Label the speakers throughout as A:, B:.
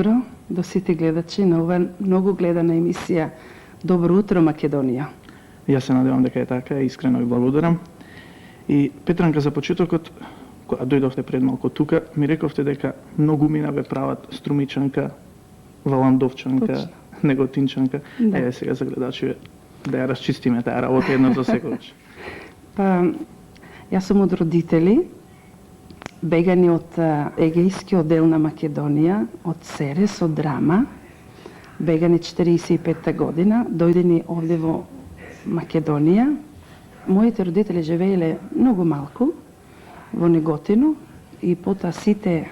A: До сите гледачи на ова многу гледана емисија Добро утро Македонија.
B: Јас се надевам дека е така и искрено ви благодарам. И Петранка, за почетокот, кога дојдовте пред малку тука, ми рековте дека многу мина ве прават Струмичанка, Валандовчанка,
A: Точно.
B: Неготинчанка.
A: Да.
B: Еве сега за гледачи да ја расчистиме таа работа едно за секогаш.
A: Па, јас сум од родители, бегани од Егејскиот дел на Македонија, од Серес, од Драма, бегани 45-та година, дојдени овде во Македонија. Моите родители живееле многу малку во Неготино и потоа сите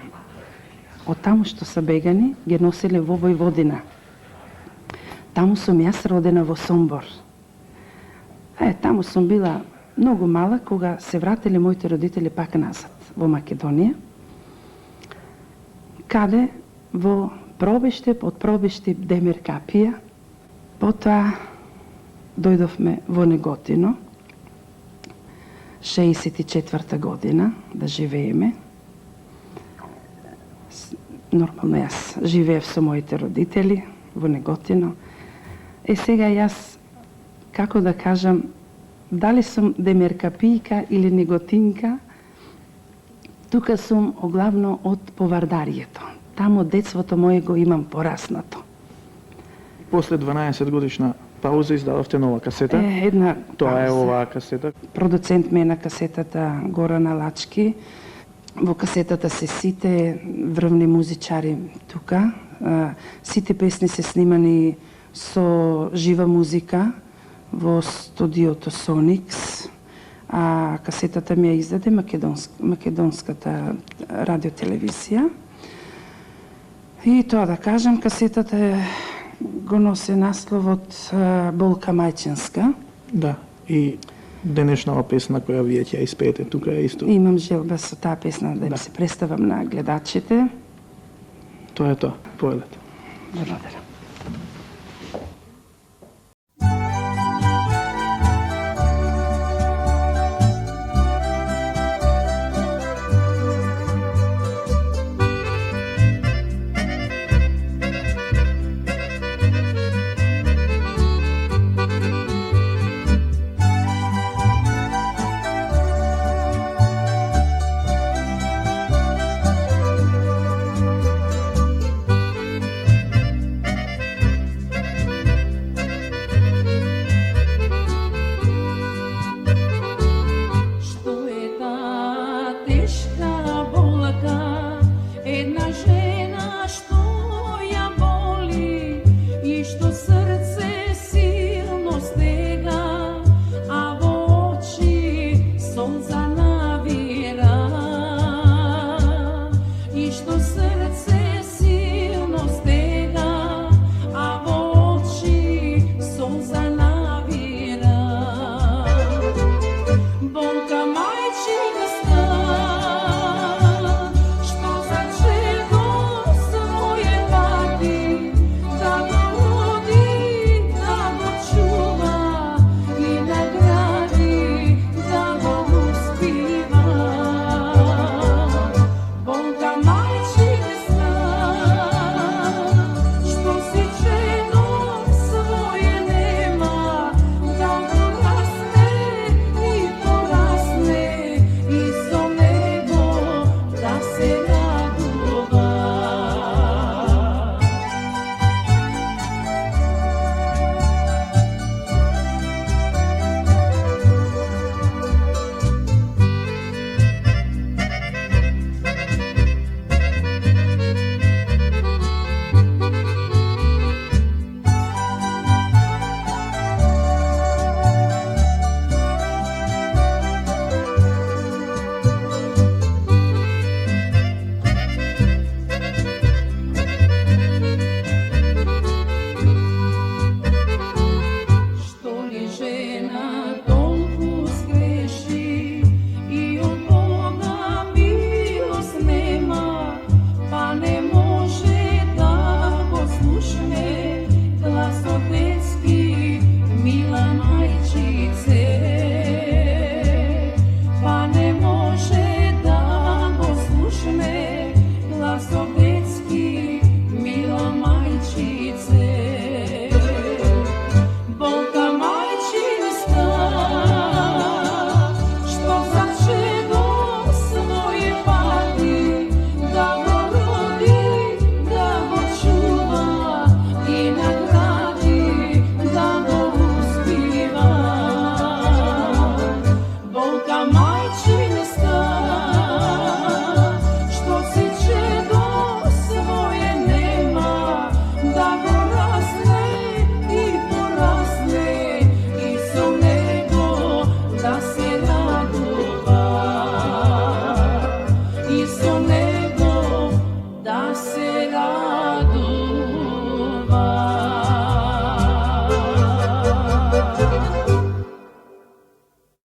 A: од таму што се бегани ги носеле во Војводина. Таму сум јас родена во Сомбор. Таму сум била многу мала кога се вратиле моите родители пак назад во Македонија, каде во Пробиштип, од Пробиштип Демир Капија, потоа дојдовме во Неготино, 64-та година да живееме. Нормално јас живеев со моите родители во Неготино. Сега јас, како да кажам, дали сум демеркапијка или неготинка, тука сум оглавно од Повардарието. Таму детството моје го имам пораснато.
B: После 12 годишна пауза издадовте нова касета.
A: Една
B: Тоа е
A: пауза.
B: оваа касета.
A: Продуцент ме е на касетата Горан Алачки. Во касетата се сите врвни музичари тука. Сите песни се снимани со жива музика во студиото Соникс. А касетата ми ја издаде македонската радиотелевизија. И тоа да кажам, касетата го носи насловот Болка мајчинска.
B: Да, и денешнава песна која вие ќе ја испеете тука е исто.
A: Имам желба со таа песна да им се представам на гледачите.
B: Тоа е тоа. Повелете.
A: Благодарам.